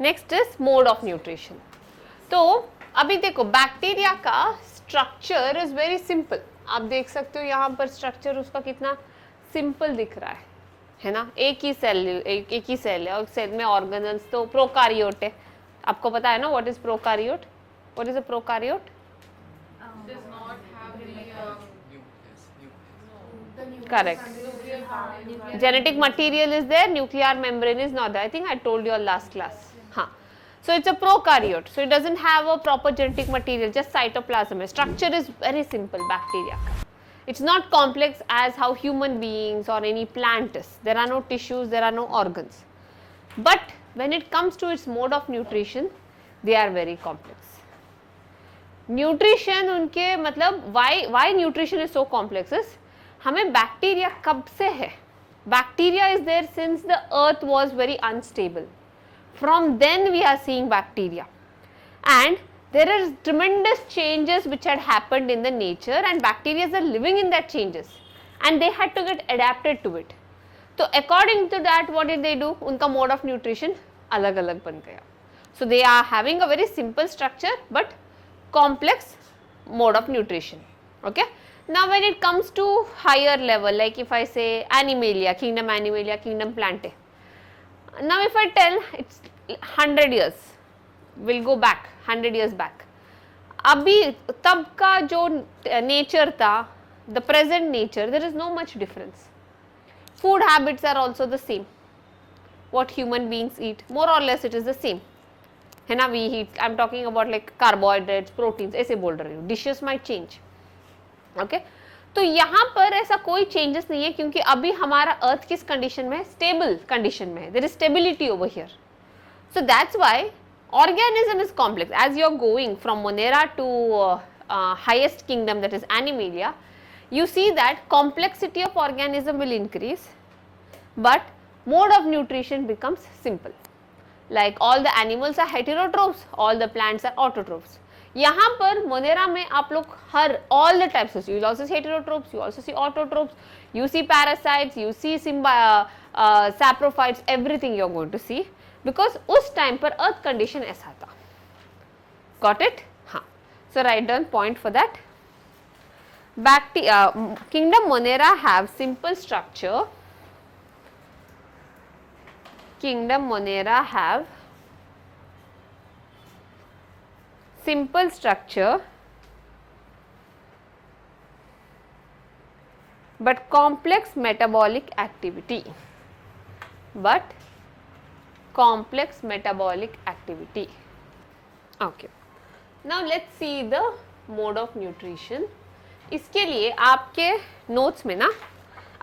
Next is mode of nutrition. तो अभी देखो बैक्टीरिया का स्ट्रक्चर इज वेरी सिंपल. आप देख सकते हो यहाँ पर स्ट्रक्चर उसका कितना सिंपल दिख रहा है ना. एक ही सेल है और सेल में ऑर्गेनल्स तो प्रोकारियोट है. आपको पता है ना what is prokaryote. What is a prokaryote. Correct. Genetic material is there, nuclear membrane is not there. I think I told you all last class. हाँ. So it's a prokaryote. So it doesn't have a proper genetic material, just cytoplasm. Structure is very simple, bacteria. It's not complex as how human beings or any plant is. There are no tissues, there are no organs. But when it comes to its mode of nutrition, they are very complex. Nutrition उनके मतलब why nutrition is so complex is हमें bacteria कब से है. Bacteria is there since the earth was very unstable. From then we are seeing bacteria and there are tremendous changes which had happened in the nature and bacteria are living in that changes and they had to get adapted to it. So according to that what did they do. उनका mode of nutrition अलग अलग बन गया. So they are having a very simple structure but complex mode of nutrition. Okay. Now when it comes to higher level, like if I say Animalia, kingdom Plantae. Now if I tell it's 100 years, we'll go back 100 years back. अभी तब का जो nature था, the present nature, there is no much difference. Food habits are also the same. What human beings eat, more or less it is the same. है ना, we eat, I'm talking about like carbohydrates, proteins, ऐसे बोल रही हूँ. Dishes might change. Okay तो यहाँ पर ऐसा कोई चेंजेस नहीं है क्योंकि अभी हमारा अर्थ किस कंडीशन में है. स्टेबल कंडीशन में है. There is stability over here. So that's why organism is complex. As you are going from Monera to highest kingdom that is Animalia, you see that complexity of organism will increase but mode of nutrition becomes simple. Like all the animals are heterotrophs, all the plants are autotrophs. यहाँ पर Monera में आप लोग हर all the types of, you will also see heterotrophs, you also see autotrophs, you see parasites, you see saprophytes, everything you are going to see because उस time पर earth condition ऐसा था. Got it? हाँ. So write down point for that. Kingdom Monera have simple structure. Kingdom Monera have simple structure but complex metabolic activity. But complex metabolic activity. Okay. Now let's see the mode of nutrition. इसके लिए आपके notes में ना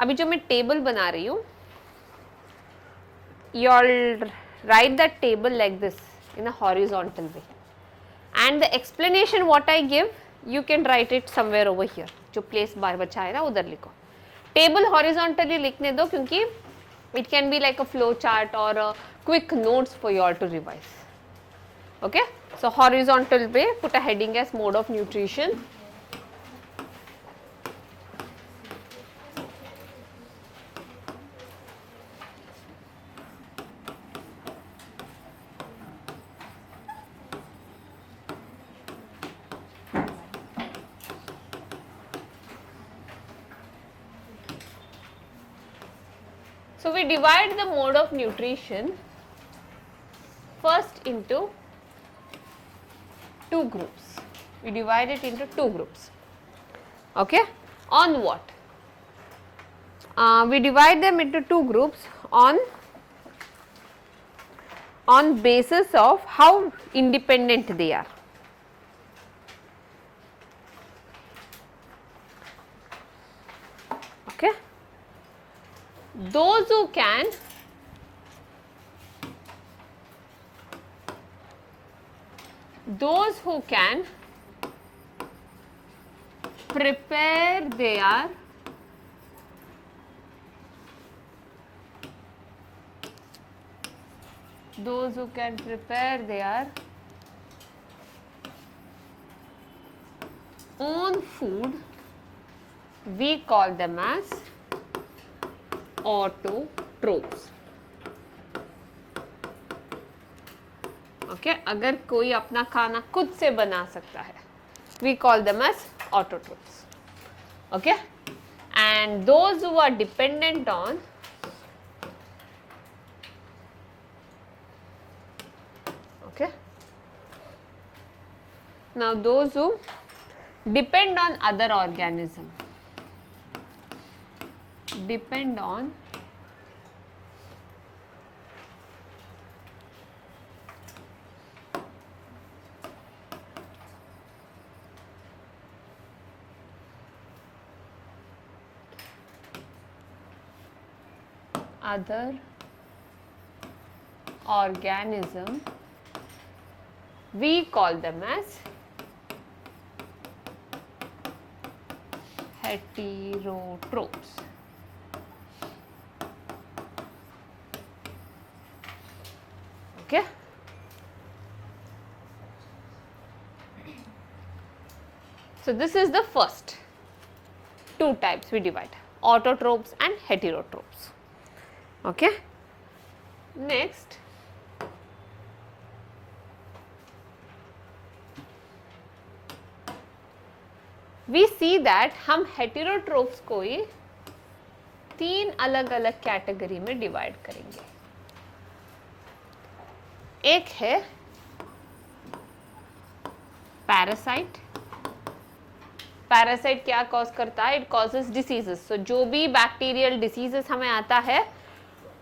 अभी जो मैं table बना रही हूँ, you'll write that table like this in a horizontal way. And the explanation what I give, you can write it somewhere over here. जो place बार बचा है ना उधर लिखो. Table horizontally लिखने दो क्योंकि it can be like a flow chart or a quick notes for you all to revise. Okay? So horizontal way, put a heading as mode of nutrition. So we divide the mode of nutrition first into two groups. We divide it into two groups. Okay? On what? We divide them into two groups on basis of how independent they are. Okay? Those who can prepare their own food, we call them as autotrophs. Okay अगर कोई अपना खाना खुद से बना सकता है, we call them as autotrophs. Okay, and those who are dependent on okay, now those who depend on other organism, depend on other organism, we call them as heterotrophs. Okay. So this is the first two types we divide, autotrophs and heterotrophs. Okay. Next, we see that हम heterotrophs को ही तीन अलग अलग category में divide करेंगे. एक है parasite. Parasite क्या कॉज करता है? It causes diseases. सो जो भी बैक्टीरियल डिसीजेस हमें आता है,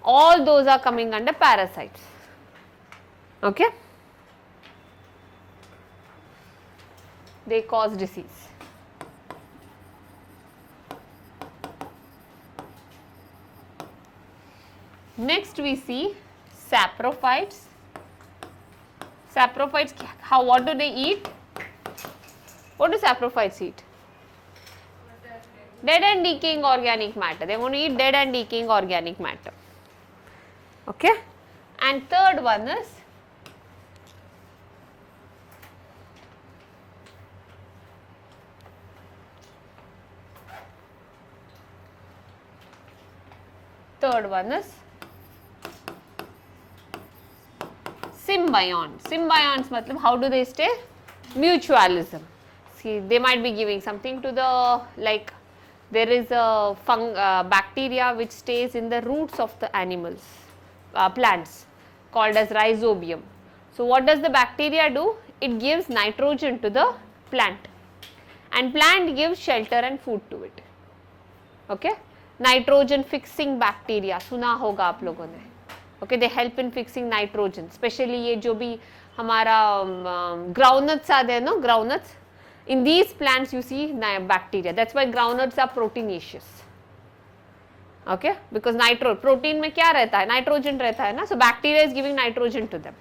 all those are coming under parasites. Okay, they cause disease. Next we see saprophytes. Saprophytes, how, what do they eat? What do saprophytes eat? Dead and decaying organic matter. They want to eat dead and decaying organic matter. Okay, and third one is symbiont. Symbionts matlab how do they stay? Mutualism. See, they might be giving something to the, like there is a bacteria which stays in the roots of the animals, plants, called as rhizobium. So what does the bacteria do? It gives nitrogen to the plant, and plant gives shelter and food to it. Okay, nitrogen fixing bacteria सुना होगा आप लोगों ने. Okay, they help in fixing nitrogen. Especially ये जो भी हमारा groundnuts are there, no, groundnuts. In these plants you see bacteria. That's why groundnuts are proteinaceous. Okay, because protein में क्या रहता है? Nitrogen रहता है ना. So bacteria is giving nitrogen to them.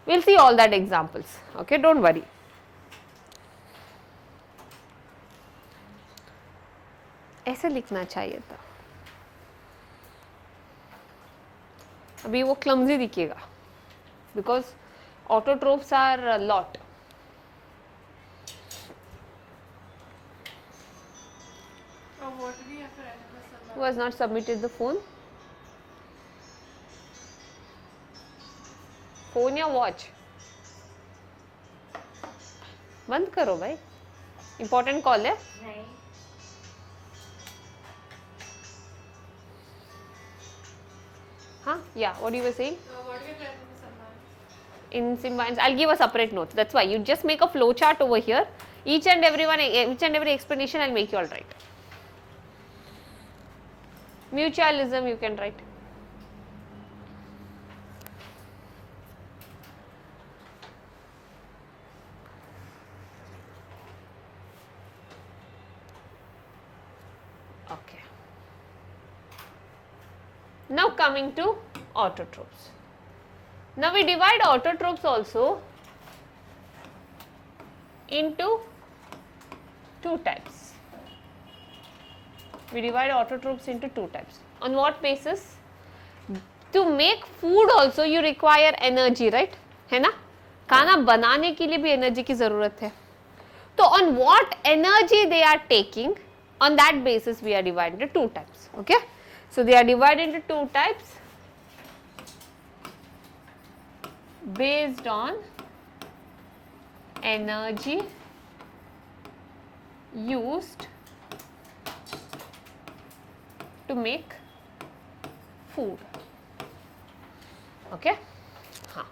We'll see all that examples. Okay, don't worry. ऐसे लिखना चाहिए था. अभी वो clumsy दिखेगा because autotrophs are a lot. Who has not submitted the phone? Phone या watch? बंद करो भाई. Important call है. नहीं. Huh? Yeah, what you were saying? What are you planning in Symbionts? I'll give a separate note. That's why you just make a flow chart over here. Each and every explanation I'll make you all write. Mutualism you can write. Okay. Now coming to autotrophs. Now we divide autotrophs also into two types. We divide autotrophs into two types. On what basis? To make food also you require energy, right? है ना? खाना बनाने के लिए भी energy की ज़रूरत है. तो on what energy they are taking, on that basis we are divided into two types. Okay? So they are divided into two types. based on energy used to make food. Okay? हाँ.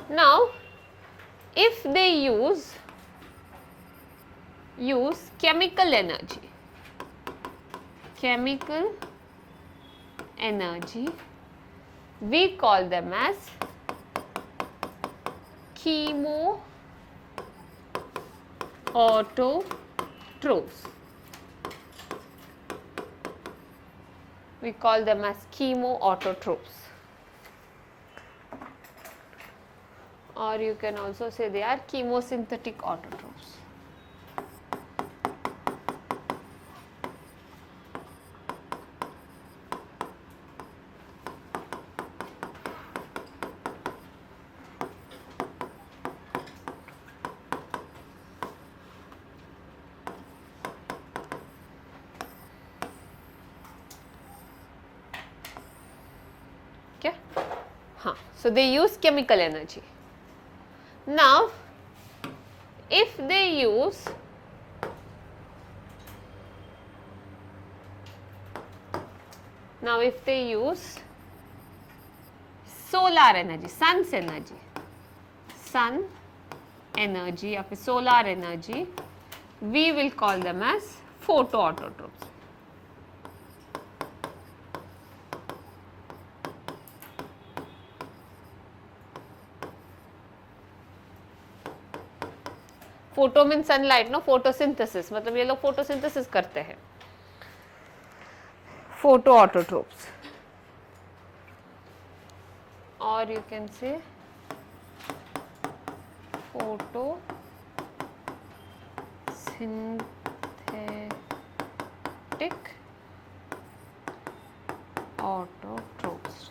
Now, if they use chemical energy, we call them as chemoautotrophs. We call them as chemoautotrophs. Or you can also say they are chemosynthetic autotrophs. Okay? So they use chemical energy. Now, if they use solar energy, sun's energy, sun energy or solar energy, we will call them as photoautotrophs. Photo mean sunlight, no photosynthesis, मतलब ये लोग photosynthesis करते हैं. Photo autotrophs, और you can say photo synthetic autotrophs.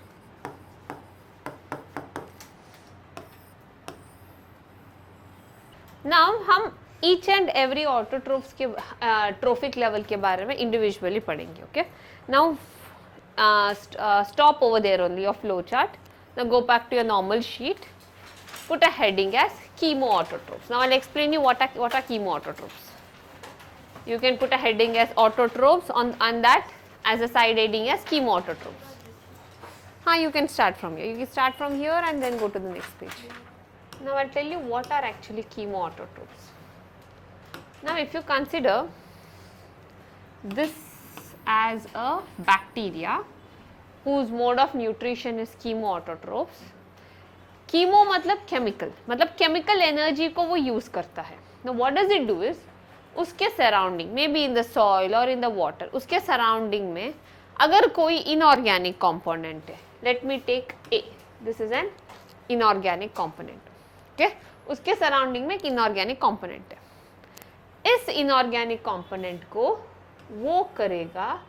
Now हम each and every autotrophs के trophic level के बारे में इंडिविजुअली पढ़ेंगे. Okay, now stop over there only your flow chart. Now go back to your normal sheet, put a heading as chemoautotrophs. Now I'll explain you what are chemoautotrophs. You can put a heading as autotrophs on that, as a side heading as chemoautotrophs. You can start from here. You can start from here and then go to the next page. Now I'll tell you what are actually chemoautotrophs. Now if you consider this as a bacteria whose mode of nutrition is chemoautotrophs. Chemo मतलब chemical, मतलब chemical energy को वो use करता है. Now what does it do is, उसके surrounding, maybe in the soil or in the water, उसके surrounding में अगर कोई inorganic component है, let me take A, this is an inorganic component. Okay? उसके surrounding में एक inorganic component है. इस inorganic component को वो करेगा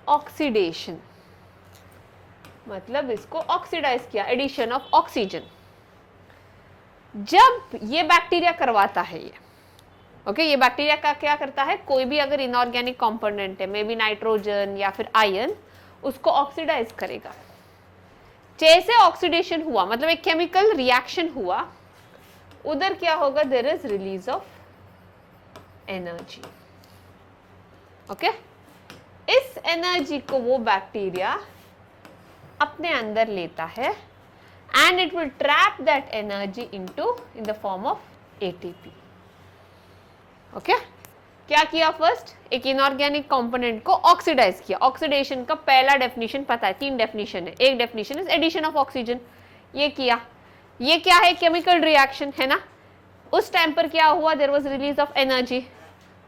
ऑक्सीडेशन, मतलब इसको ऑक्सीडाइज किया, एडिशन ऑफ ऑक्सीजन. जब ये बैक्टीरिया करवाता है ये, ओके, ये बैक्टीरिया का क्या करता है, कोई भी अगर इनऑर्गेनिक कंपोनेंट है, मे बी नाइट्रोजन या फिर आयन, उसको ऑक्सीडाइज करेगा. जैसे ऑक्सीडेशन हुआ, मतलब एक केमिकल रिएक्शन हुआ, उधर क्या होगा, there is release of energy. Okay, इस एनर्जी को वो बैक्टीरिया अपने अंदर लेता है and it will trap that energy in the form of ATP. Okay, क्या किया, फर्स्ट एक इनऑर्गेनिक कंपोनेंट को ऑक्सीडाइज किया. ऑक्सीडेशन का पहला डेफिनेशन पता है, 3 डेफिनेशन है. एक definition is addition of oxygen, ये किया. ये क्या है, केमिकल रिएक्शन है ना. उस टाइम पर क्या हुआ, there was release of energy.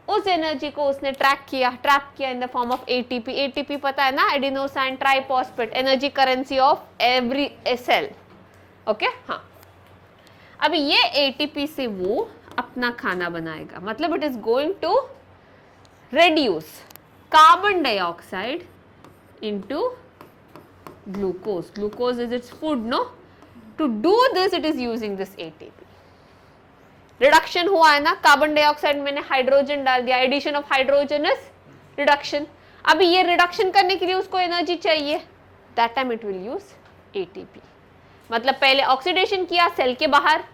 उस एनर्जी को उसने ट्रैप किया in the form of ATP. ATP पता है ना, adenosine triphosphate, energy currency of every cell. Okay, हाँ. अभी ये एटीपी से वो अपना खाना बनाएगा, मतलब it is going to reduce carbon dioxide into glucose. Glucose is its food, no? To do this, it is using this ATP. Reduction हुआ है ना, कार्बन डाइऑक्साइड मैंने हाइड्रोजन डाल दिया, addition of hydrogen is reduction. अभी ये reduction करने के लिए उसको एनर्जी चाहिए, that time it will use ATP. मतलब पहले ऑक्सीडेशन किया सेल के बाहर,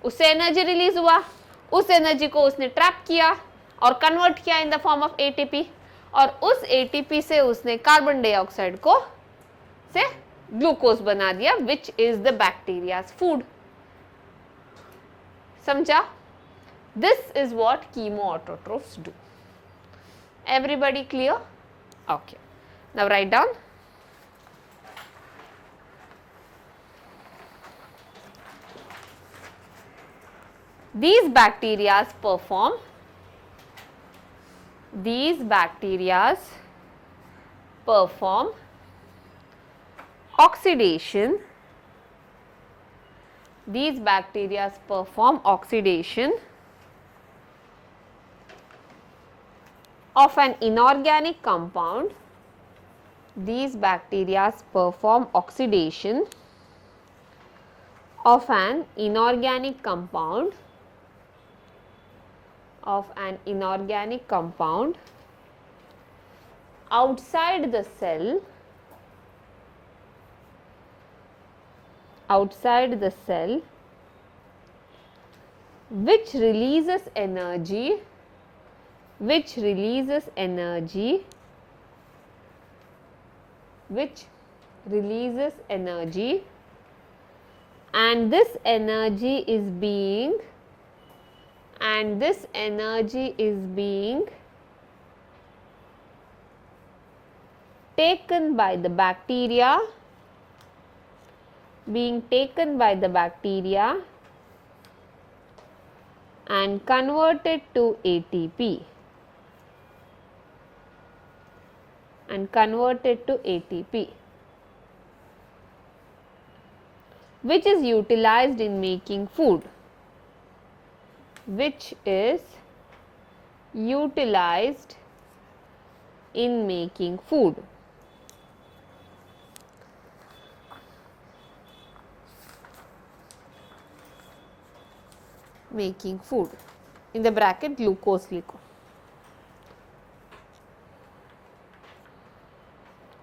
उससे एनर्जी रिलीज हुआ, उस एनर्जी को उसने ट्रैप किया और कन्वर्ट किया in the form of ATP, और उस एटीपी से उसने कार्बन डाइऑक्साइड को से ग्लूकोज बना दिया, which is the bacterias food. समझा? This is what chemoautotrophs do. Everybody clear? Okay, now write down. These bacterias perform oxidation. These bacteria perform oxidation of an inorganic compound. These bacteria perform oxidation of an inorganic compound outside the cell which releases energy and this energy is being taken by the bacteria and converted to ATP which is utilized in making food. In the bracket glucose लिखो.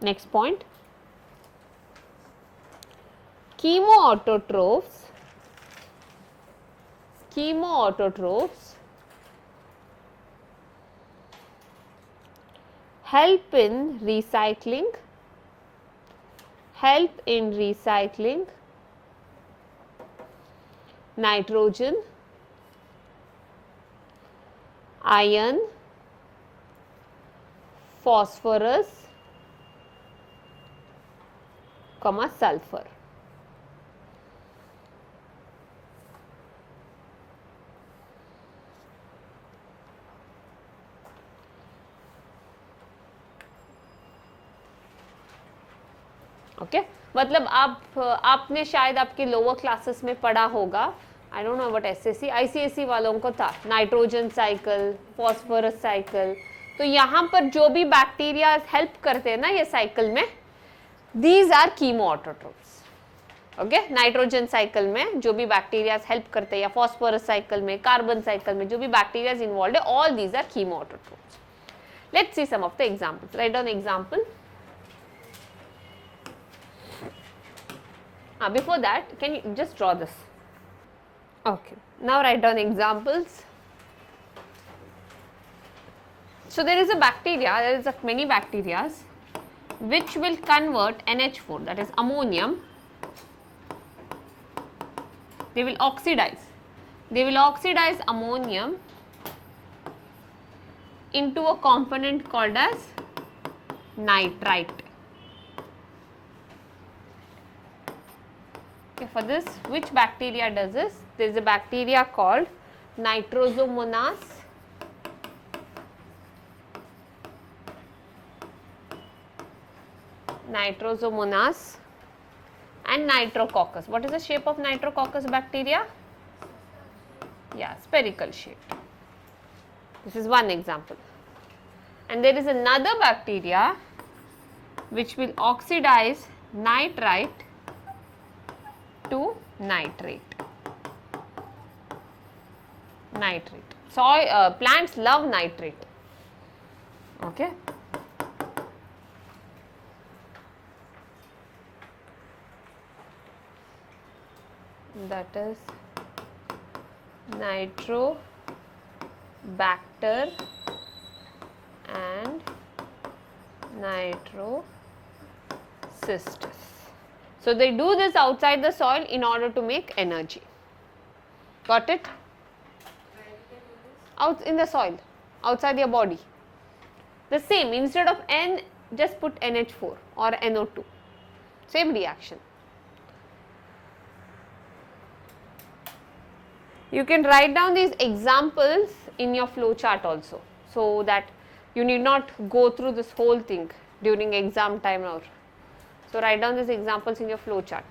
Next point, chemoautotrophs help in recycling nitrogen, iron, phosphorus, sulfur. Okay मतलब आपने शायद आपके lower classes में पढ़ा होगा, I don't know what SSC ICSC वालों को था, नाइट्रोजन साइकिल, फॉस्फोरस साइकिल। तो यहाँ पर जो भी बैक्टीरिया हेल्प करते हैं ना ये साइकिल में, these are chemoautotrophs. Okay, nitrogen cycle में जो भी बैक्टीरिया हेल्प करते हैं, या फॉस्फोरस साइकिल में, कार्बन साइकिल में जो भी बैक्टीरिया इन्वॉल्व है, all these are chemoautotrophs. Let's see some of the examples. Write down example. Before that, can you just draw this? Okay, now write down examples. So there is a bacteria, there is many bacteria which will convert NH4, that is ammonium. They will oxidize ammonium into a component called as nitrite. Okay, for this, which bacteria does this? There is a bacteria called Nitrosomonas. And Nitrococcus. What is the shape of Nitrococcus bacteria? Yeah, spherical shape. This is one example. And there is another bacteria which will oxidize nitrite to nitrate. Plants love nitrate. Okay. that is Nitrobacter and Nitrocystis. So they do this outside the soil in order to make energy. Got it? Out in the soil, outside your body. The same, instead of N, just put NH4 or NO2. Same reaction. You can write down these examples in your flow chart also, so that you need not go through this whole thing during exam time or. So write down these examples in your flow chart.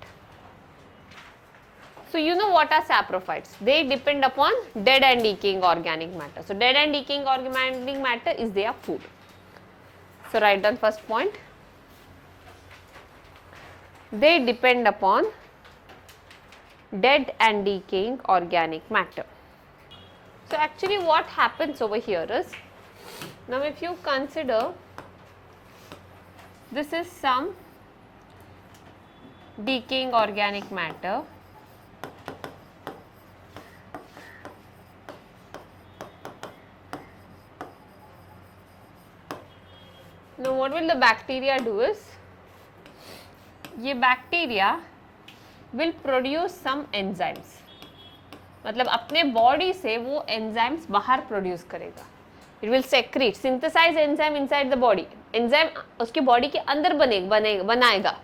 So you know what are saprophytes? They depend upon dead and decaying organic matter. So dead and decaying organic matter is their food. So write down first point. They depend upon dead and decaying organic matter. So actually what happens over here is, now if you consider this is some decaying organic matter, now what will the bacteria do is, ये bacteria will produce some enzymes, मतलब अपने body से वो enzymes बाहर produce करेगा. It will secrete, synthesize enzyme inside the body. Enzyme उसकी body के अंदर बनाएगा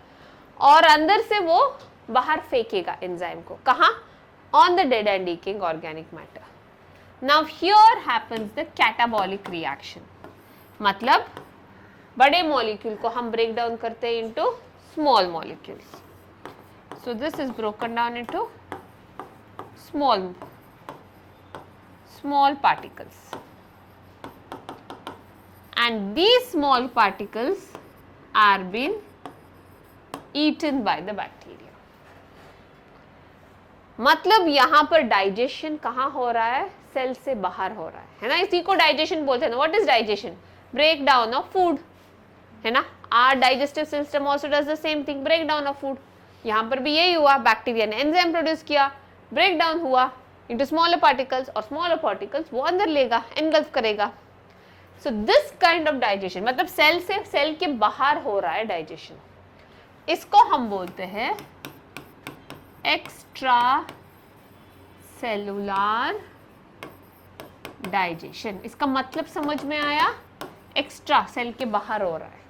और अंदर से वो बाहर फेंकेगा enzyme को. कहाँ? On the dead and decaying organic matter. Now here happens the catabolic reaction. मतलब बड़े molecule को हम break down करते हैं into small molecules. So this is broken down into small particles, and these small particles are being eaten by the bacteria. मतलब यहाँ पर digestion कहाँ हो रहा है? सेल से बाहर हो रहा है ना? इसी को डाइजेशन बोलते हैं ना. What is digestion? Break down of food, है ना? Our digestive system also does the same thing, break down of food. यहाँ पर भी यही हुआ, बैक्टीरिया ने एंजाइम प्रोड्यूस किया, ब्रेक डाउन हुआ इनटू स्मॉलर पार्टिकल्स, और स्मॉलर पार्टिकल्स वो अंदर लेगा, एनगल्फ करेगा. So this kind of digestion, मतलब सेल से सेल के बाहर हो रहा है डाइजेशन. इसको हम बोलते हैं एक्स्ट्रा सेलुलर डाइजेशन. इसका मतलब समझ में आया? एक्स्ट्रा, सेल के बाहर हो रहा है.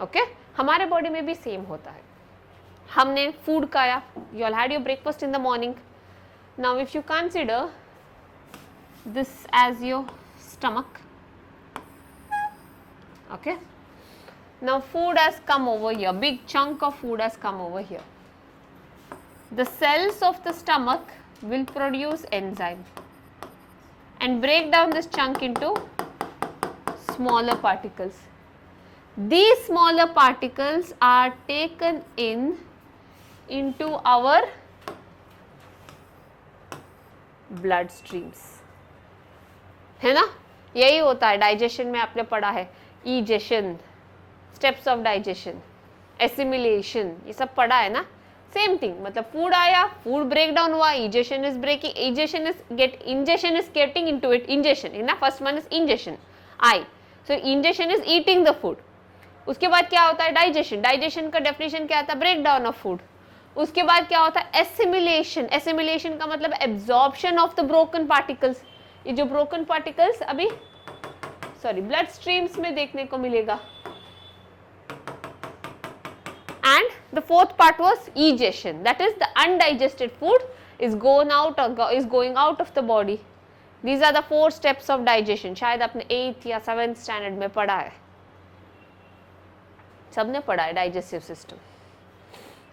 ओके हमारे बॉडी में भी सेम होता है. हमने फूड खाया, you all had your breakfast in the morning. Now if you consider this as your stomach, okay, now food has come over here, big chunk of food has come over here. The cells of the stomach will produce enzyme and break down this chunk into smaller particles. These smaller particles are taken into our blood streams, है ना? यही होता है digestion में. आपने पढ़ा है ingestion, steps of digestion, assimilation, ये सब पढ़ा है ना? सेम थिंग, मतलब फूड आया, फूड ब्रेक डाउन हुआ, ingestion is breaking, ingestion is getting into it, ingestion है ना? First one is ingestion, I. So ingestion is eating the food. उसके बाद क्या होता है? डाइजेशन. डाइजेशन का डेफिनेशन क्या आता है? Break down of food. उसके बाद क्या होता है? एसिमिलेशन. एसिमिलेशन का मतलब absorption of the broken particles. ये जो ब्रोकन पार्टिकल्स अभी ब्लड स्ट्रीम्स में देखने को मिलेगा. And the fourth part was egestion, that is the undigested food is going out of the body. These are the 4 steps of digestion. शायद आपने 8th या 7th स्टैंडर्ड में पढ़ा है, सबने पढ़ा है डाइजेस्टिव सिस्टम.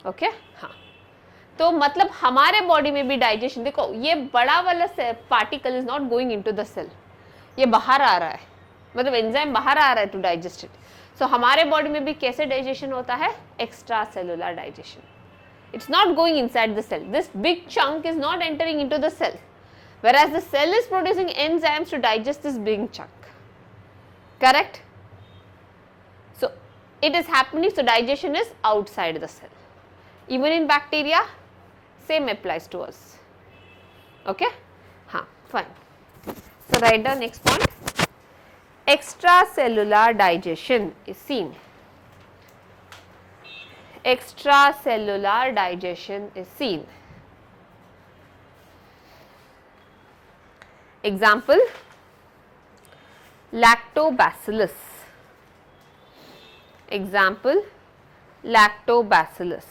ओके हाँ, तो मतलब हमारे बॉडी में भी डाइजेशन, देखो ये बड़ा वाला particle is not going into the cell, ये बाहर आ रहा है, मतलब एंजाइम बाहर आ रहा है टू डाइजेस्ट इट. सो हमारे बॉडी में भी कैसे डाइजेशन होता है? Extracellular digestion. It's not going inside the cell, this big chunk is not entering into the cell, whereas the cell is producing enzymes to digest this big chunk. Correct? So it is happening, so digestion is outside the cell. Even in bacteria, same applies to us. Okay, fine. So write down next point. Extracellular digestion is seen. Extracellular digestion is seen. Example, lactobacillus. Example, lactobacillus.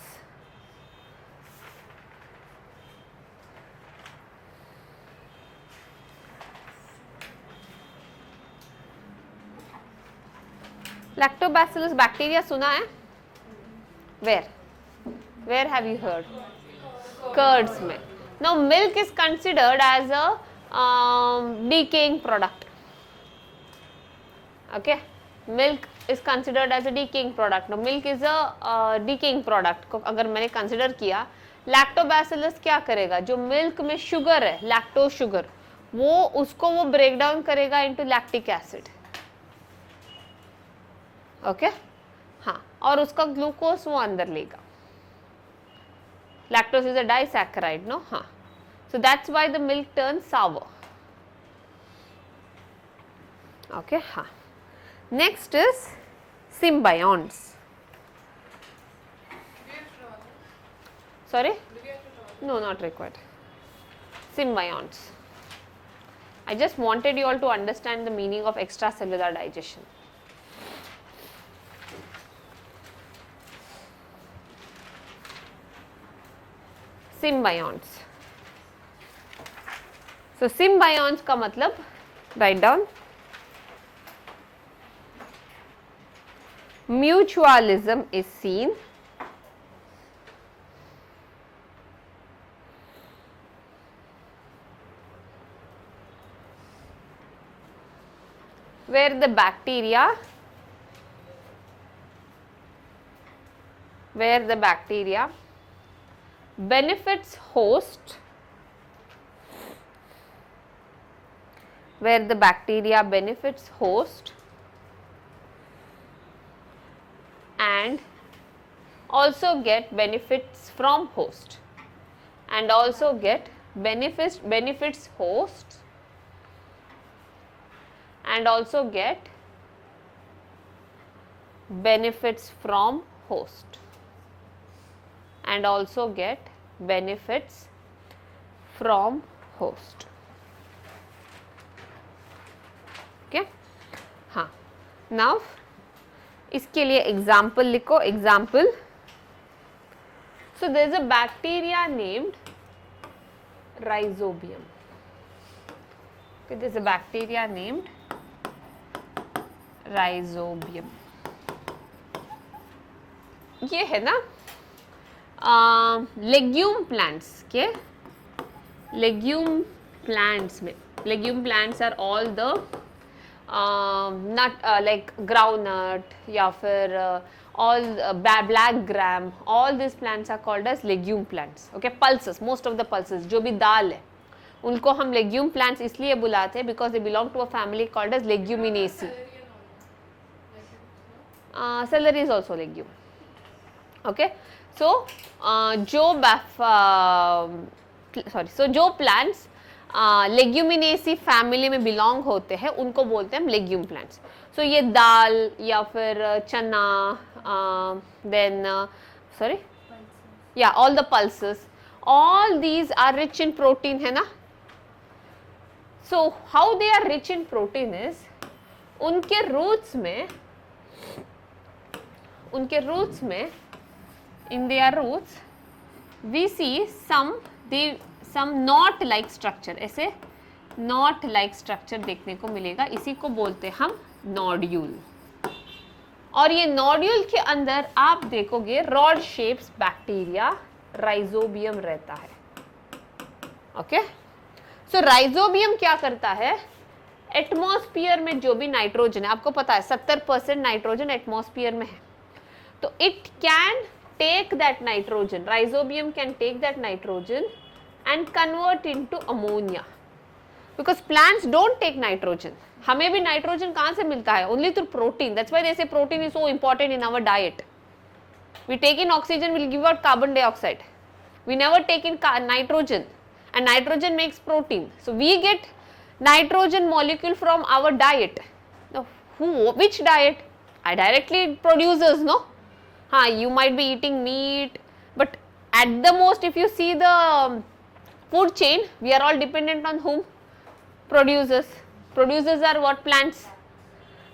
Lactobacillus bacteria सुना है? Where have you heard? Curds में. Now milk is considered as a decaying product. Okay, milk is considered as a decaying product. Now milk is a decaying product. को अगर मैंने consider किया, lactobacillus क्या करेगा? जो milk में sugar है, lactose sugar, वो उसको वो break down करेगा into lactic acid. Okay, हाँ, और उसका ग्लूकोज वो अंदर लेगा. Lactose is a disaccharide, no? हाँ. So that's why the milk turns sour. Okay, हाँ. Next is symbionts. Sorry? No, not required. Symbionts. I just wanted you all to understand the meaning of extracellular digestion. Symbionts. So symbionts का मतलब write down mutualism is seen where the bacteria benefits host, where the bacteria benefits host and also get benefits from host, and also get benefits host and also get benefits from host and also get benefits from host. Okay, हाँ. Now इसके लिए example लिखो. Example, so there is a bacteria named Rhizobium. Okay, there is a bacteria named Rhizobium. ये है ना legume plants के legume plants में legume plants are all the nut like groundnut या फिर all black gram, all these plants are called as legume plants. Okay, pulses, most of the pulses जो भी दाल है उनको हम legume plants इसलिए बुलाते हैं because they belong to a family called as Leguminosae. Celery is also legume. Okay, so जो plants Leguminosae family में बिलोंग होते हैं उनको बोलते हैं हम लेग्यूम प्लांट्स. सो ये दाल या फिर चना, then all the pulses, all these are rich in protein, है ना. So how they are rich in protein is उनके रूट्स में in their roots we see some knot like structure. ऐसे knot like structure देखने को मिलेगा, इसी को बोलते हैं हम नोड्यूल. और ये नोड्यूल के अंदर आप देखोगे रॉड शेप्स बैक्टीरिया राइजोबियम रहता है. ओके, सो राइजोबियम क्या करता है, एटमॉस्फेयर में जो भी नाइट्रोजन है, आपको पता है 70% नाइट्रोजन एटमॉस्फेयर में है, तो it can take that nitrogen, rhizobium can take that nitrogen and convert into ammonia, because plants don't take nitrogen. हमें भी nitrogen कहाँ से मिलता है, only through protein. That's why they say protein is so important in our diet. We take in oxygen, we'll give out carbon dioxide. We never take in nitrogen, and nitrogen makes protein. So we get nitrogen molecule from our diet. Now, which diet? I directly producers, no? You might be eating meat, but at the most, if you see the food chain, we are all dependent on whom? Producers. Producers are what? Plants.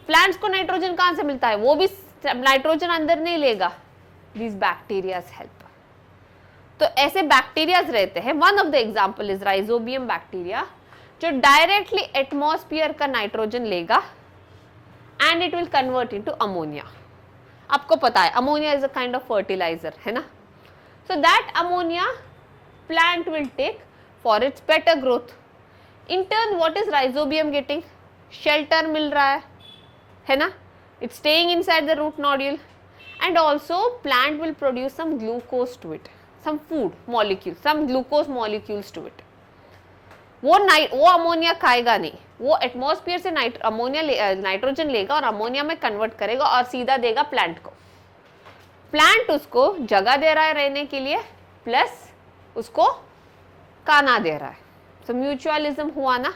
Plants को nitrogen कहाँ से मिलता है? वो भी nitrogen अंदर नहीं लेगा. These bacterias help. तो ऐसे बैक्टीरियाज रहते हैं. One of the example is rhizobium bacteria, जो डायरेक्टली एटमॉस्फेयर का नाइट्रोजन लेगा and it will convert into ammonia. आपको पता है ammonia is a kind of fertiliser, है ना? So that ammonia plant will take for its better growth. In turn what is rhizobium getting? Shelter मिल रहा है ना? It's staying inside the root nodule, and also plant will produce some glucose to it, some food molecule, some glucose molecules to it. वो ammonia खाएगा नहीं, वो atmosphere से nitrogen लेगा और अमोनिया में कन्वर्ट करेगा और सीधा देगा प्लांट को. प्लांट उसको जगह दे रहा है रहने के लिए, प्लस उसको खाना दे रहा है. सो म्यूचुअलिज्म हुआ ना.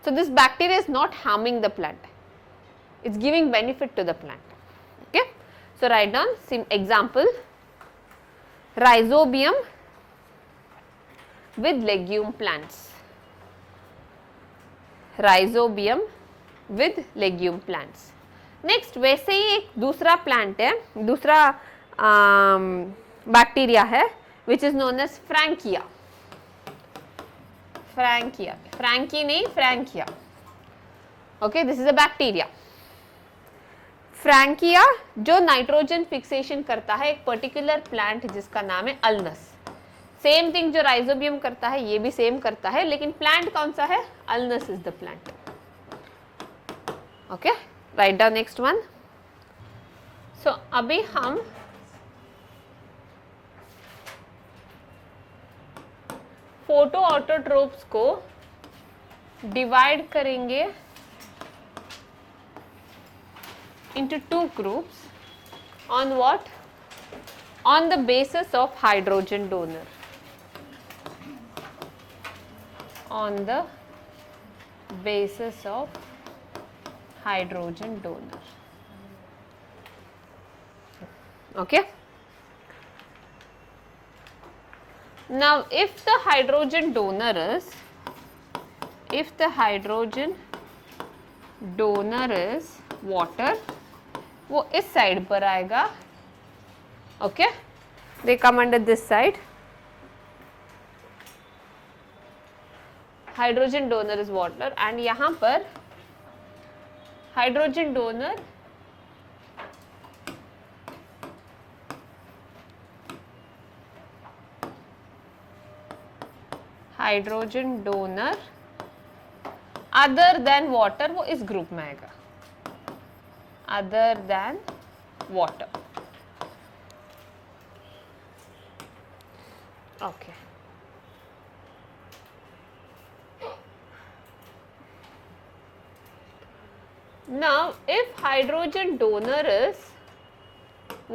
So this bacteria is not harming the plant, it's giving benefit to the plant. Okay, so write down some example. Rhizobium with legume plants. Rhizobium with legume plants. Next, वैसे ही एक दूसरा plant है, दूसरा bacteria है, which is known as Frankia. Frankie नहीं, Frankia. Okay, this is a bacteria. Frankia जो nitrogen fixation करता है एक पर्टिकुलर प्लांट जिसका नाम है अल्नस. सेम थिंग जो राइजोबियम करता है ये भी सेम करता है, लेकिन प्लांट कौन सा है? Alnus is the plant. Okay, write down next one. So अभी हम फोटो ऑटोट्रोप्स को डिवाइड करेंगे into two groups. On what? On the basis of hydrogen donor. On the basis of hydrogen donor. Okay. Now, if the hydrogen donor is water, वो इस side पर आएगा. Okay, they come under this side. Hydrogen donor is water and यहां पर hydrogen donor other than water वो इस group में आएगा. Other than water. Okay. Now, if hydrogen donor is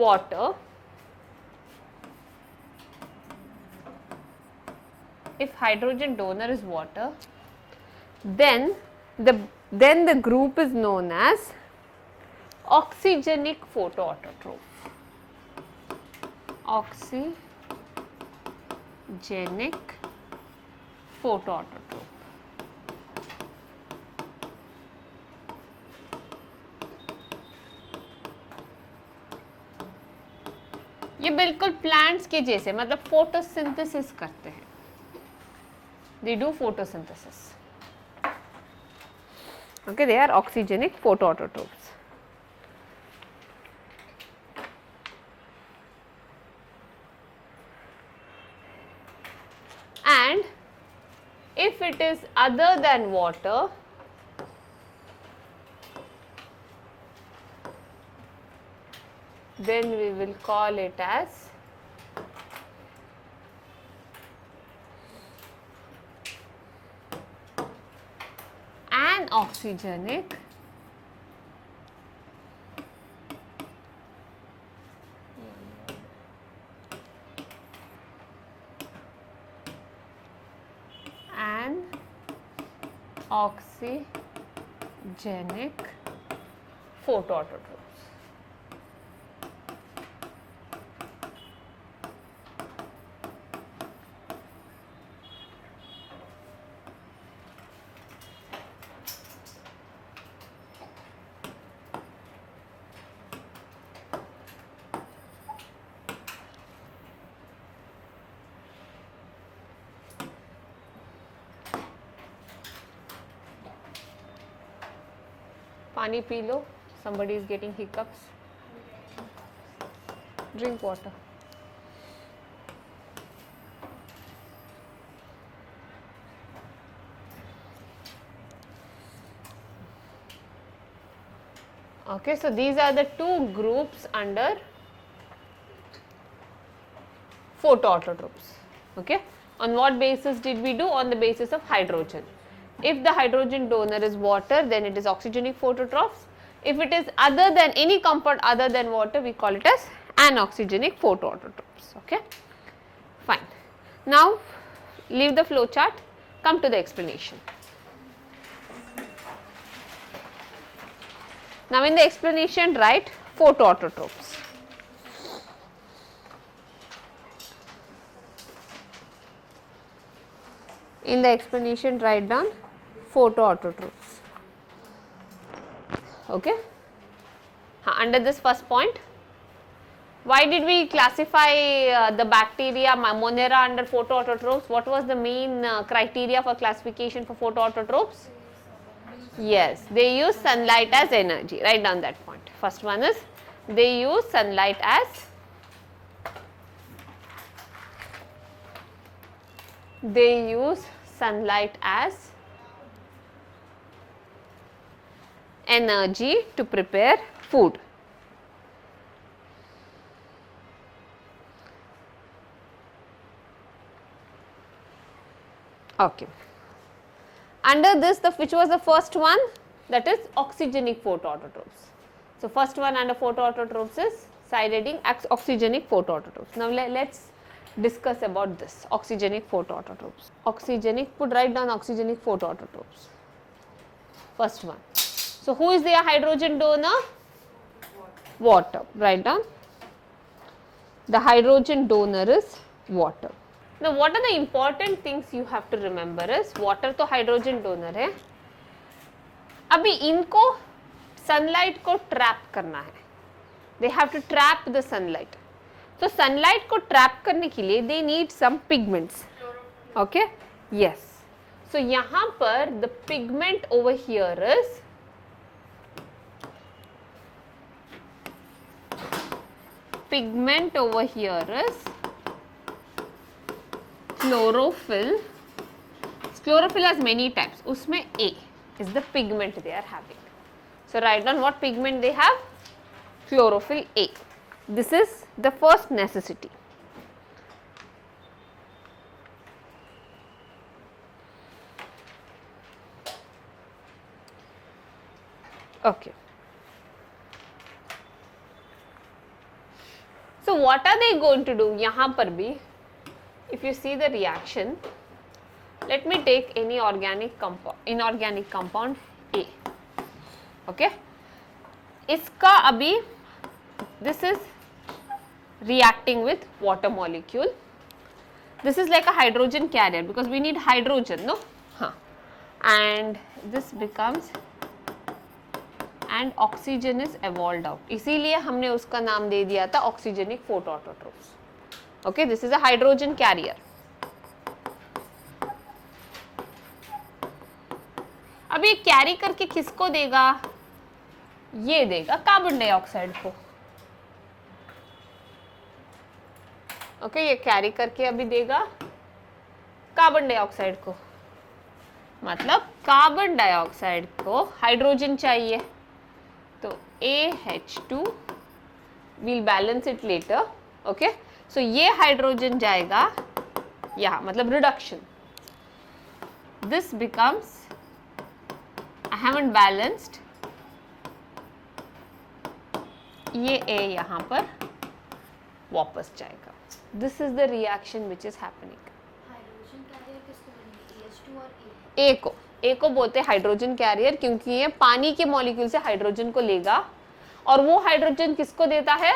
water, then the group is known as oxygenic photoautotrope. Oxygenic photoautotrope. ये बिल्कुल plants के जैसे, मतलब फोटोसिंथेसिस करते हैं. They do photosynthesis. Okay, they are oxygenic photoautotropes. And if it is other than water, then we will call it as oxygenic oxygenic photoautotrophs. पानी पी लो, somebody is getting hiccups. Drink water. Okay, so these are the two groups under photoautotropes. Okay, on what basis did we do? On the basis of hydrogen. If the hydrogen donor is water, then it is oxygenic phototropes. If it is other than any compound other than water, we call it as anoxygenic photoautotropes. Okay, fine. Now leave the flow chart, come to the explanation. Now in the explanation write photoautotropes. In the explanation write down photoautotropes. Okay. Under this first point, why did we classify the bacteria Monera under photoautotropes? What was the main criteria for classification for photoautotropes? Yes, they use sunlight as energy. Write down that point. First one is they use sunlight as energy to prepare food. Okay. Under this, which was the first one? That is oxygenic photoautotropes. So first one under photoautotropes is side heading oxygenic photoautotropes. Now let's discuss about this oxygenic photoautotropes. Oxygenic, write down oxygenic photoautotropes. First one. So who is their hydrogen donor? Water. Write down. The hydrogen donor is water. Now what are the important things you have to remember is water तो hydrogen donor है. अभी इनको sunlight को trap करना है. They have to trap the sunlight. So sunlight को trap करने के लिए they need some pigments. Okay? Yes. So यहाँ पर the pigment over here is chlorophyll. Chlorophyll has many types. उसमें A is the pigment they are having. So write down what pigment they have. Chlorophyll A. This is the first necessity. Okay. So what are they going to do? यहाँ पर भी, if you see the reaction, let me take any inorganic compound A. Okay. इसका अभी, this is reacting with water molecule. This is like a hydrogen carrier because we need hydrogen, no? And this becomes, and oxygen is evolved out. इसीलिए हमने उसका नाम दे दिया था oxygenic photoautotropes. Okay, this is a hydrogen carrier. अब ये carry करके किसको देगा? ये देगा कार्बन डाइऑक्साइड को. ओके, ये कैरी करके अभी देगा कार्बन डाइऑक्साइड को. मतलब कार्बन डाइऑक्साइड को हाइड्रोजन चाहिए, तो AH2 we'll balance it later. Okay, so ये हाइड्रोजन जाएगा यहाँ, मतलब reduction. This becomes, I haven't balanced, ये A यहाँ पर वापस जाएगा. This is the reaction which is happening. Hydrogen carrier किसको बनेंगे? AH2 और A? A को, ए को बोलते हैं हाइड्रोजन कैरियर, क्योंकि ये पानी के मॉलिक्यूल से हाइड्रोजन को लेगा और वो हाइड्रोजन किसको देता है,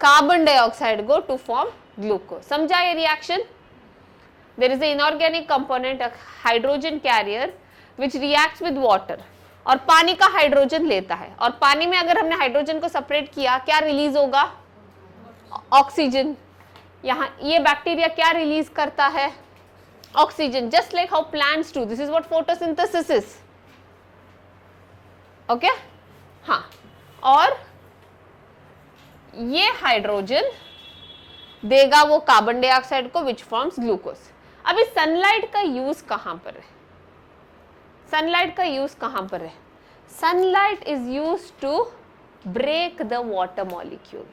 कार्बन डाइऑक्साइड को, टू फॉर्म ग्लूकोज। समझा ये reaction? There is a inorganic component hydrogen carrier which reacts with water, और पानी का हाइड्रोजन लेता है, और पानी में अगर हमने हाइड्रोजन को सेपरेट किया, क्या रिलीज होगा, ऑक्सीजन। यहाँ ये बैक्टीरिया क्या रिलीज करता है, oxygen, just like how plants do. This is what photosynthesis is. Okay, हाँ, और ये हाइड्रोजन देगा वो कार्बन डाइऑक्साइड को विच फॉर्म्स ग्लूकोज। अभी सनलाइट का यूज कहां पर है, सनलाइट का यूज कहां पर है, sunlight is use to break the water molecule.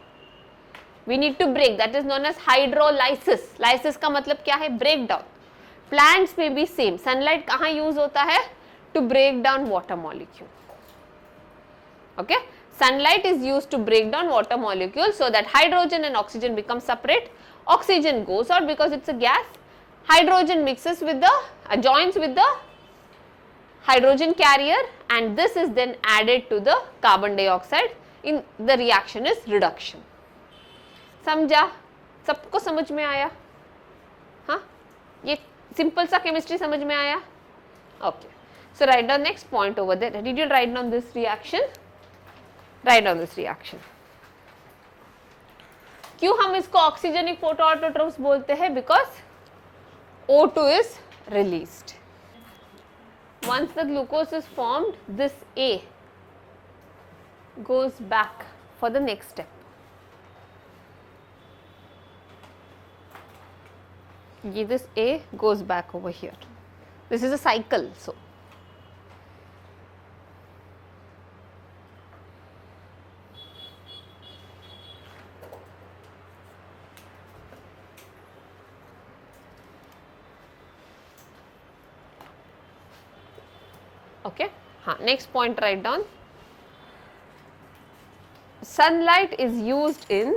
We need to break, that is known as hydrolysis. Lysis का मतलब क्या है, ब्रेक डाउन। प्लांट्स में भी सेम, सनलाइट कहां यूज होता है, to break down water molecule. Okay, sunlight is used to break down water molecules so that hydrogen and oxygen become separate. Oxygen goes out because it's a gas. Hydrogen mixes with the joins with the hydrogen carrier, and this is then added to the carbon dioxide. In the reaction is reduction. समझा? सबको समझ में आया? हाँ, ये simple सा chemistry समझ में आया? Okay. So write down next point over there. Did you write down this reaction? Write down this reaction. क्यों हम इसको ऑक्सीजनिक फोटोऑटोट्रोफ्स बोलते हैं? Because O2 is released. Once the glucose is formed, this A goes back for the next step. This A goes back over here. This is a cycle, so. Okay, next point write down. Sunlight is used in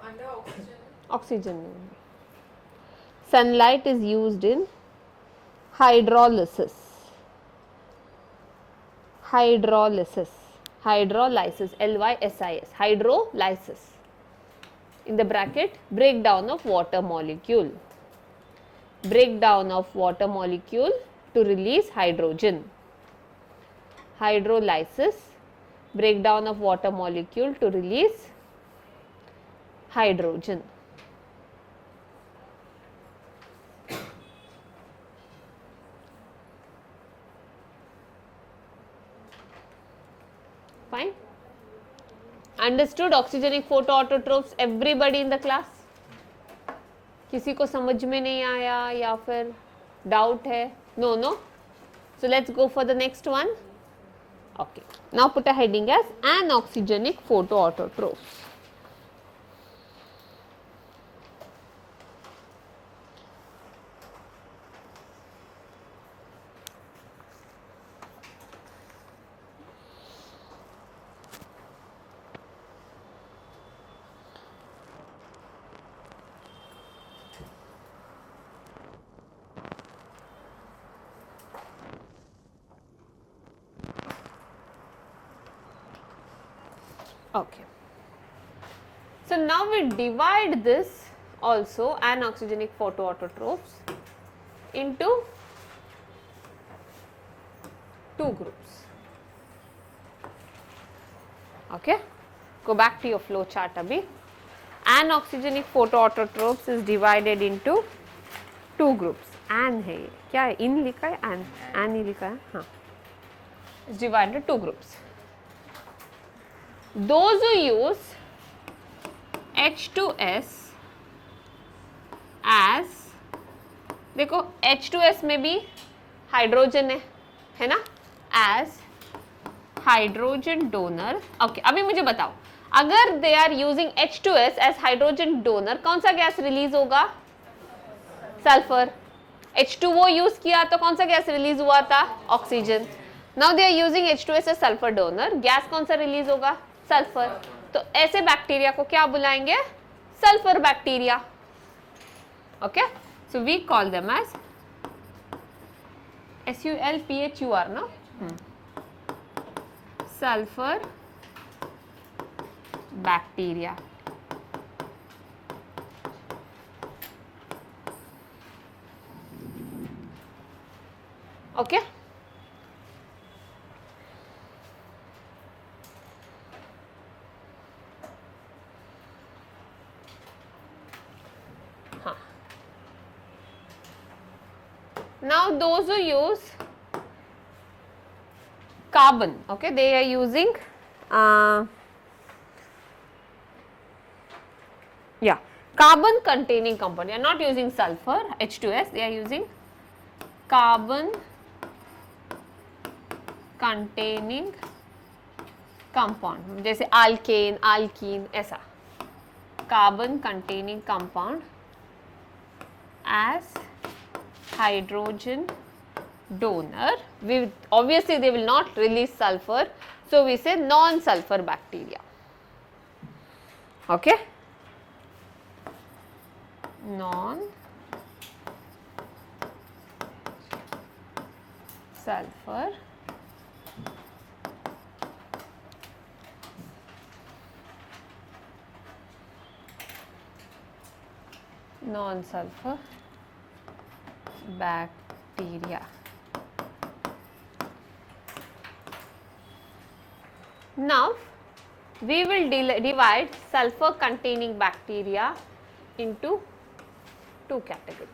under oxygen. Sunlight is used in hydrolysis. Hydrolysis, L-Y-S-I-S, hydrolysis. In the bracket, breakdown of water molecule. Breakdown of water molecule to release hydrogen. Hydrolysis, breakdown of water molecule to release hydrogen. Fine. Understood oxygenic photoautotrophs, everybody in the class? किसी को समझ में नहीं आया या फिर doubt है? No no. So let's go for the next one. Okay. Now put a heading as anoxygenic photoautotrophs. Okay. So now we divide this also anoxygenic photoautotrophs into two groups. Okay. Go back to your flow chart abhi. Anoxygenic photoautotrophs is divided into two groups. An है ये, क्या है? In लिखा है, an ही लिखा है, हाँ. It's divided into two groups. Those who use H2S as, देखो H2S में भी हाइड्रोजन है ना, as हाइड्रोजन डोनर. ओके, अभी मुझे बताओ, अगर they are using H2S as hydrogen donor, कौन सा गैस रिलीज होगा? सल्फर. H2O यूज किया तो कौन सा गैस रिलीज हुआ था? Oxygen. Now they are using H2S as sulphur donor, gas कौन सा रिलीज होगा? सल्फर. तो ऐसे बैक्टीरिया को क्या बुलाएंगे? Sulphur bacteria. Okay, so we call them as SULPHUR, no? Sulfur bacteria. Okay. Now those who use carbon, okay, they are using carbon containing compound. They are not using sulfur H2S, they are using carbon containing compound, जैसे alkane, alkene ऐसा, carbon containing compound as hydrogen donor. We obviously they will not release sulfur, so we say non-sulfur bacteria. Okay, non-sulfur bacteria. Now we will divide sulfur containing bacteria into two categories.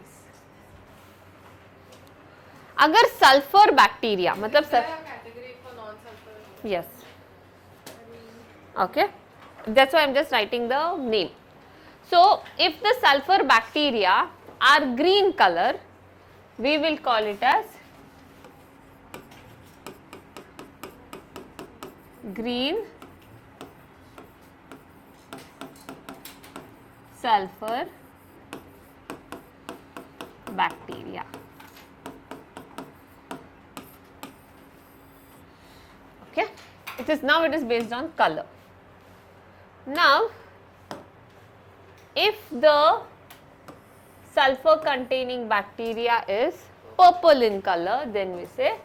अगर sulphur bacteria मतलब category for non-sulfur. yes, okay, that's why I'm just writing the name. So if the sulfur bacteria are green color, we will call it as green sulfur bacteria. Okay, it is based on color. Now if the sulfur containing bacteria is purple in color, then we say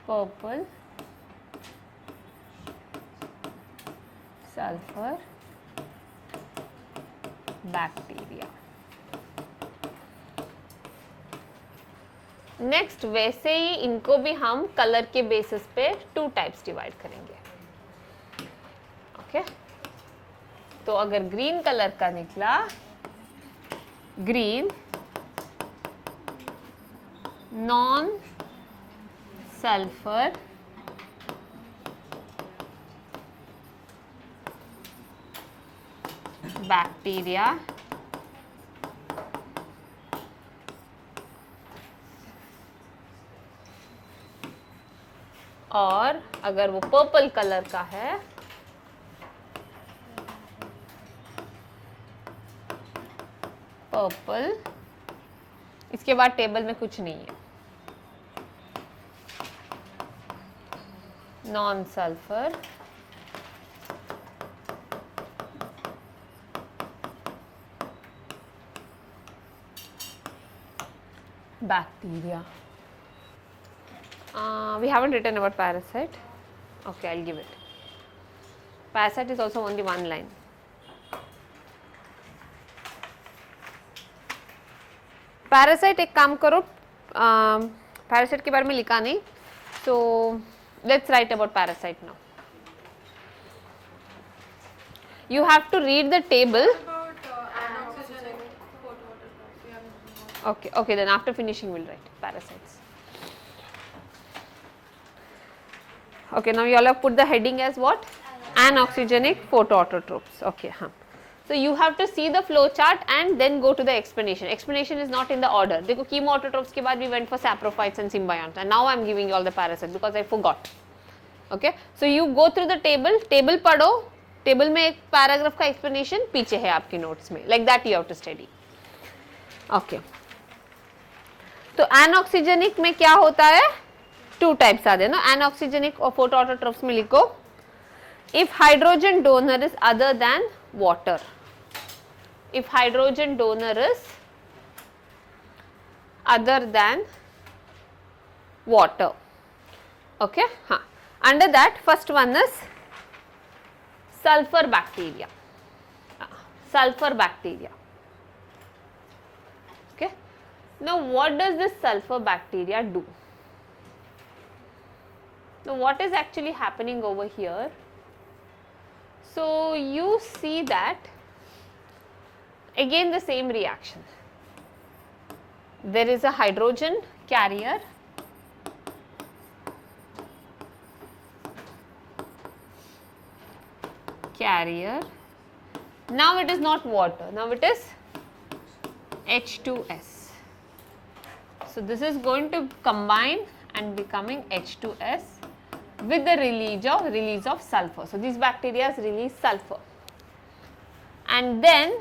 purple sulfur bacteria. Next वैसे ही इनको भी हम colour के basis पे two types divide करेंगे. Okay, तो अगर green colour का निकला, ग्रीन नॉन सल्फर बैक्टीरिया और अगर वो पर्पल कलर का है पर्पल, इसके बाद टेबल में कुछ नहीं है, non sulphur bacteria. We haven't written about parasite. Okay, I'll give it. Parasite is also only one line. Parasite एक काम करो, parasite के बारे में लिखा नहीं, so let's write about parasite now. You have to read the table. About anoxygenic photowater drops. We haven't. Okay, okay, then after finishing we'll write parasites. Okay, now you all have put the heading as what? Anoxygenic photoautotrophs. Okay, so you have to see the flow chart and then go to the explanation. Explanation is not in the order. देखो chemoautotrophs के बाद we went for saprophytes and symbionts, and now I am giving you all the parasites because I forgot. Okay, so you go through the table. Table पढ़ो. Table में एक paragraph का explanation पीछे है आपके notes में. Like that you have to study. Okay. तो anoxygenic में क्या होता है? Two types आते हैं ना. Anoxygenic और photoautotrophs में लिखो. If hydrogen donor is other than water. If hydrogen donor is other than water. Okay. Under that, first one is sulfur bacteria. Sulfur bacteria. Okay. Now, what does this sulfur bacteria do? Now, what is actually happening over here? So, you see that again the same reaction. There is a hydrogen carrier now it is not water, now it is H2S. So, this is going to combine and becoming H2S with the release of sulfur. So, these bacteria release sulfur, and then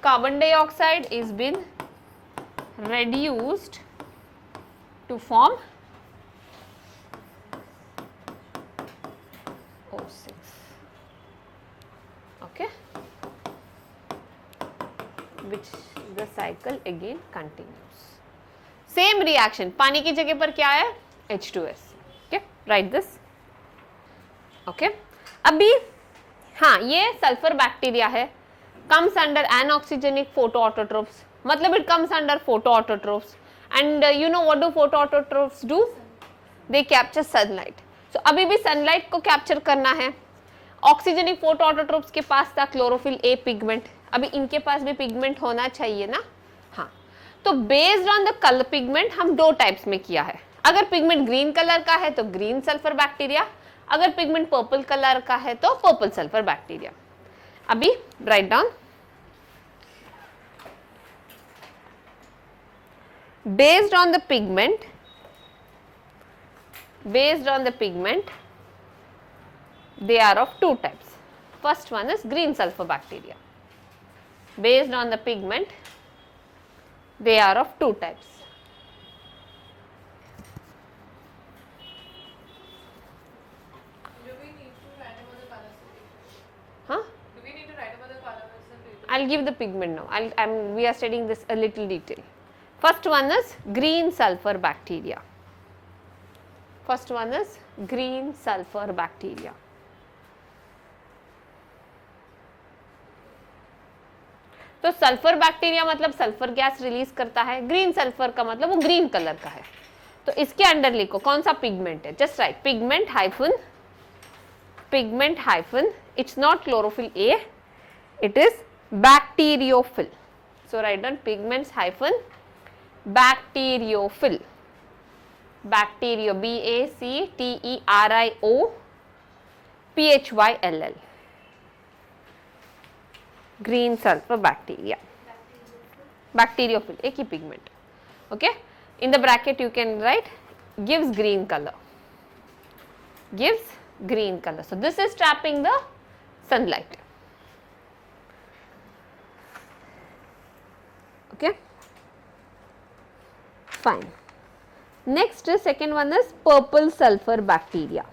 carbon dioxide is been reduced to form O6. Okay, which the cycle again continues. Same reaction, पानी की जगह पर क्या है? H2S. Okay, write this. Okay, अभी हाँ ये sulphur bacteria है, comes under anoxygenic photoautotrophs, मतलब it comes under photoautotrophs, and you know what do photoautotrophs do? They capture sunlight. So अभी भी sunlight को capture करना है. ऑक्सीजनिक फोटोऑटोट्रोप्स के पास था क्लोरोफिल ए पिगमेंट, अभी इनके पास भी पिगमेंट होना चाहिए ना. हाँ, तो based on the colour pigment हम दो टाइप्स में किया है. अगर पिगमेंट ग्रीन कलर का है तो ग्रीन सल्फर बैक्टीरिया, अगर पिगमेंट पर्पल कलर का है तो पर्पल सल्फर बैक्टीरिया. अभी write down. Based on the pigment, they are of two types. First one is green sulfur bacteria. Based on the pigment, they are of two types. Do we need to write about the colors? Huh? Do we need to write about the colors? I'll give the pigment now. We are studying this a little detail. First one is green sulfur bacteria. First one is green sulfur bacteria. तो sulphur bacteria मतलब sulphur gas release करता है, green sulphur का मतलब वो green colour का है. तो इसके अंडर लिखो कौन सा पिगमेंट है. Just write pigment hyphen, it's not chlorophyll A, it is bacteriophyll. So write down pigments hyphen bacteriophyll. Bacterio BACTERIOPHYLL. Green sulphur bacteria. Bacteriophyll एक ही pigment. Okay, in the bracket you can write gives green colour. So this is trapping the sunlight. Okay, fine. Next, second one is purple sulfur bacteria.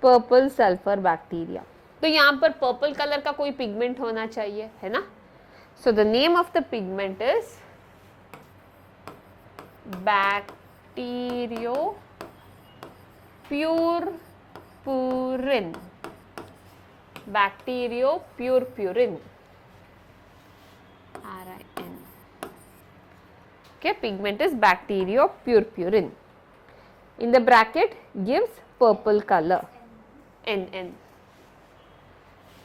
Purple sulphur bacteria. तो यहाँ पर purple colour का कोई pigment होना चाहिए, है ना. So the name of the pigment is bacteriopurpurin. Bacteriopurpurin, RIN. Okay, pigment is bacterio purpurin. In the bracket gives purple color. N.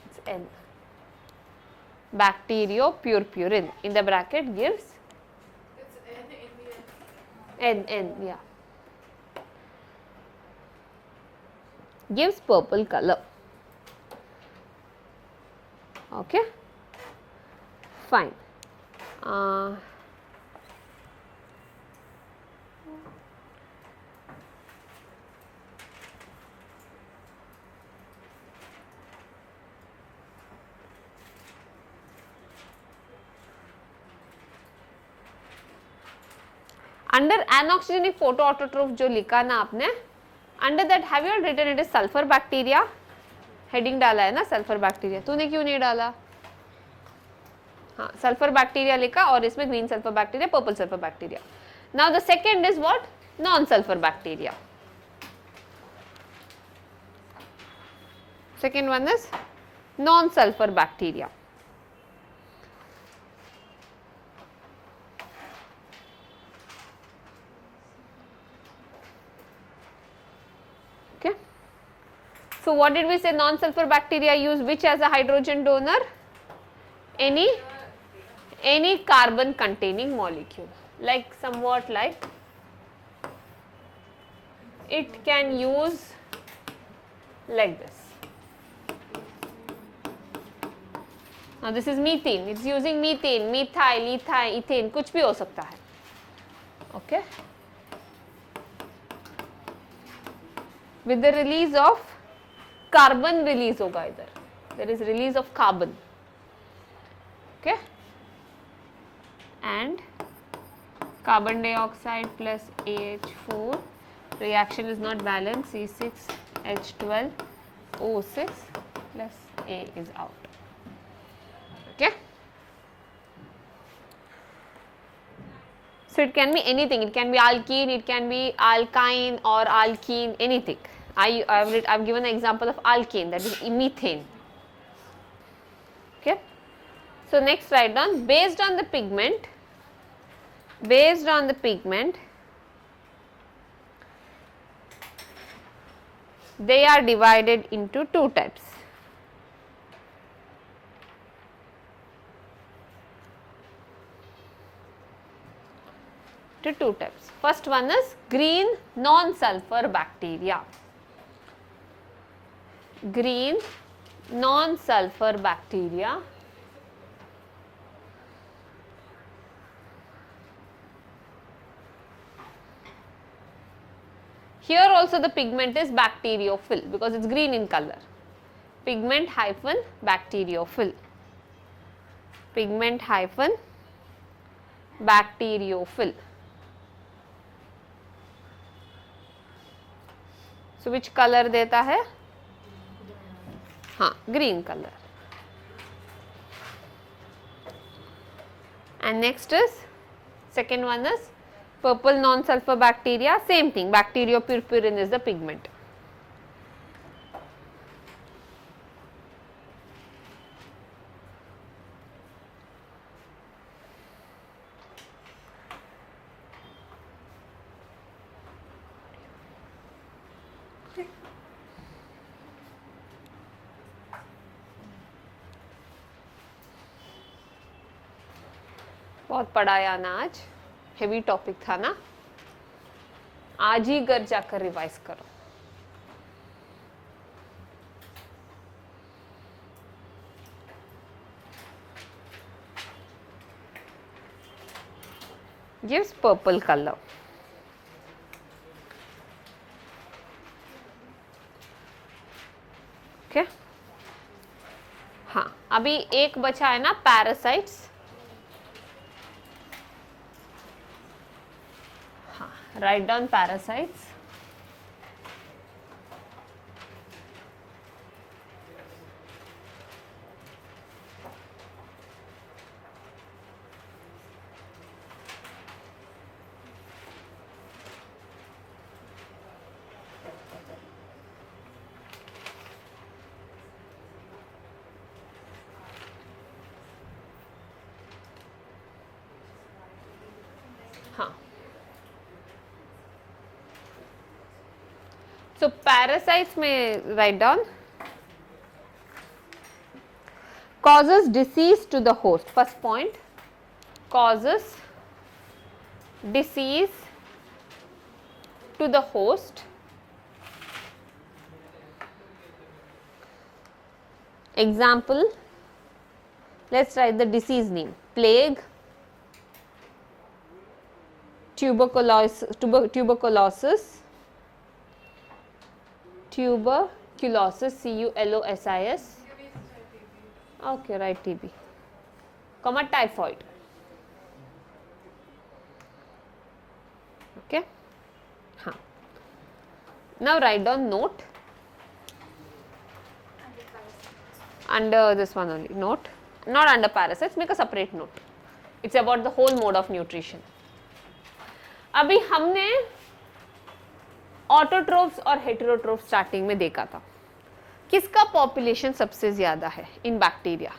It's N. Bacterio purpurin. In the bracket gives It's N in the end. N, yeah. Gives purple color. Okay, fine. Under anoxygenic photoautotroph जो लिखा ना आपने, under that have you written it is sulphur bacteria, heading डाला है ना sulphur bacteria, तूने क्यों नहीं डाला? हाँ, सल्फर बैक्टीरिया लिखा और इसमें green sulphur bacteria, purple sulphur bacteria. Now the second is what? Non sulphur bacteria. Second one is non-sulfur bacteria. Okay. So what did we say? Non-sulfur bacteria use which as a hydrogen donor? Any carbon containing molecule, like somewhat like it can use like this. Now this is methane, it's using methane, methyl, ethyl, ethane, कुछ भी हो सकता है. Okay. With the release of carbon release होगा इधर. There is release of carbon. Okay. And carbon dioxide plus AH4, reaction is not balanced, C6H12O6 plus A is out. Okay. So it can be anything, it can be alkene, it can be alkyne or alkene, anything. I've given an example of alkane, that is methane. Okay. So next write down, based on the pigment, they are divided into two types. First one is green non-sulfur bacteria. Green non-sulfur bacteria. Here also the pigment is bacteriophil because it's green in color. Pigment hyphen bacteriophil. Pigment hyphen bacteriophil. So which color देता है? हाँ, green color. And next is, second one is purple non-sulfur bacteria, same thing, bacteriopurpurin is the pigment. बहुत पढ़ाया ना आज, heavy topic था ना, आज ही घर जाकर रिवाइज करो. gives purple color. Okay. हाँ, अभी एक बचा है ना पैरासाइट्स. Write down parasites. हाँ. So parasites में write down, causes disease to the host. First point, causes disease to the host. Example, let's write the disease name: plague, tuberculosis, CULOSIS. Okay, write TB, comma typhoid. Now write down note under this one only, note, not under parasites, make a separate note. It's about the whole mode of nutrition. अभी हमने autotrophs और हेटेरोट्रोफ्स starting में देखा था. किसका population सबसे ज्यादा है इन bacteria?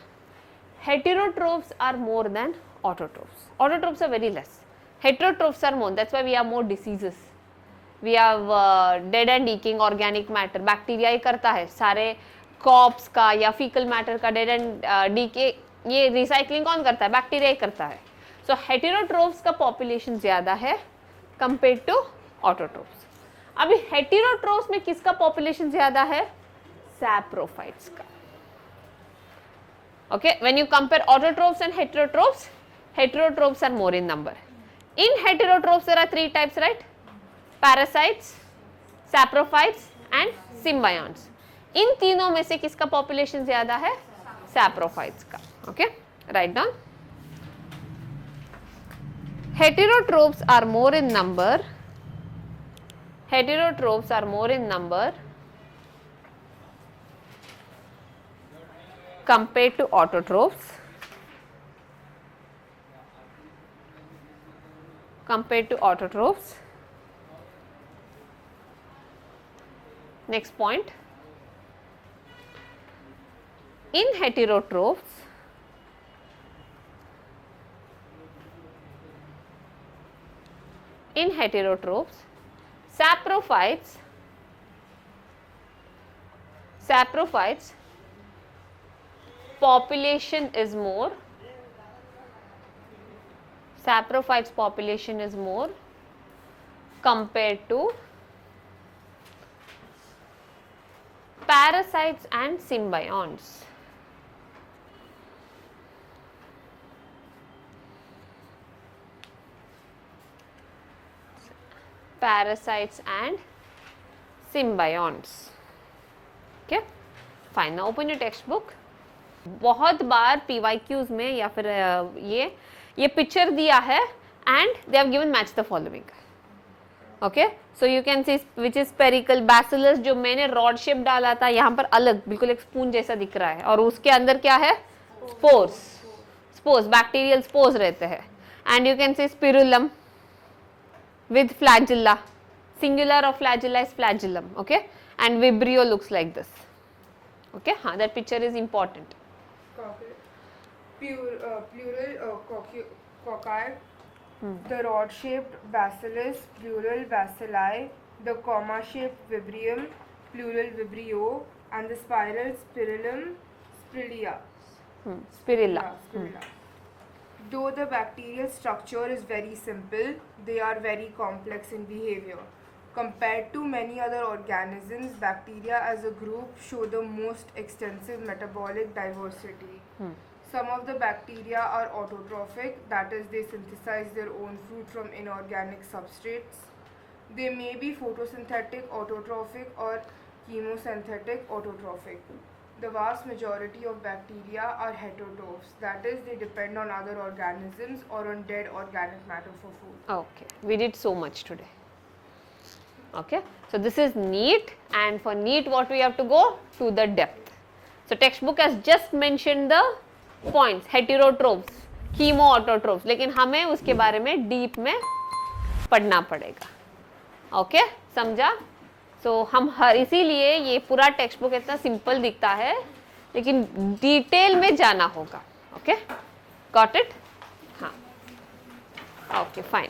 Heterotrophs are more than autotrophs. Autotrophs are very less. Heterotrophs are more. That's why we have more diseases. We have dead and decaying organic matter. Bacteria ही करता है सारे कॉप्स का या फीकल मैटर का डेड एंड डीके, ये recycling कौन करता है? बैक्टीरिया ही करता है. सो हेटेरोट्रोफ्स का पॉपुलेशन ज्यादा है कंपेयर टू ऑटोट्रोफ्स. अभी हेटेरोट्रोफ्स में किसका पॉपुलेशन ज्यादा है? सैप्रोफाइट्स का. Okay, when you compare autotrophs and heterotrophs, heterotrophs are more in number. In heterotrophs there are three types, right? Parasites, saprophytes and symbionts. इन तीनों में से किसका पॉपुलेशन ज्यादा है? सैप्रोफाइट्स का. Okay, write down. Heterotrophs are more in number. Heterotrophs are more in number compared to autotrophs. Compared to autotrophs. Next point. In heterotrophs, saprophytes population is more. Saprophytes population is more compared to parasites and symbionts. Parasites and symbionts. Okay, fine. Now open your textbook. बहुत बार PYQs में या फिर ये picture दिया है and they have given match the following. Okay, so you can see which is spherical. Bacillus जो मैंने rod shape डाला था यहाँ पर अलग बिल्कुल एक स्पून जैसा दिख रहा है और उसके अंदर क्या है? स्पोर्स, बैक्टीरियल स्पोर्स रहते हैं. And you can see spirillum with flagella, singular of flagella is flagellum. Okay, and vibrio looks like this. Okay, that picture is important. Plural cocci, the rod-shaped bacillus, plural bacilli, the comma-shaped vibrium, plural vibrio, and the spiral spirillum, spirilla. Spirilla. Though the bacterial structure is very simple, they are very complex in behavior. Compared to many other organisms, bacteria as a group show the most extensive metabolic diversity. Some of the bacteria are autotrophic, that is, they synthesize their own food from inorganic substrates. They may be photosynthetic autotrophic or chemosynthetic autotrophic. The vast majority of bacteria are heterotrophs, that is, they depend on other organisms or on dead organic matter for food. Okay, we did so much today. Okay, so this is NEET, and for NEET what we have to go? To the depth. So textbook has just mentioned the points, heterotrophs, chemoautotrophs, लेकिन हमें उसके बारे में deep में पढ़ना पड़ेगा. Okay, समझा? सो हम हर इसीलिए ये पूरा टेक्स्ट बुक इतना सिंपल दिखता है लेकिन डिटेल में जाना होगा. Okay, got it? हाँ, ओके, फाइन.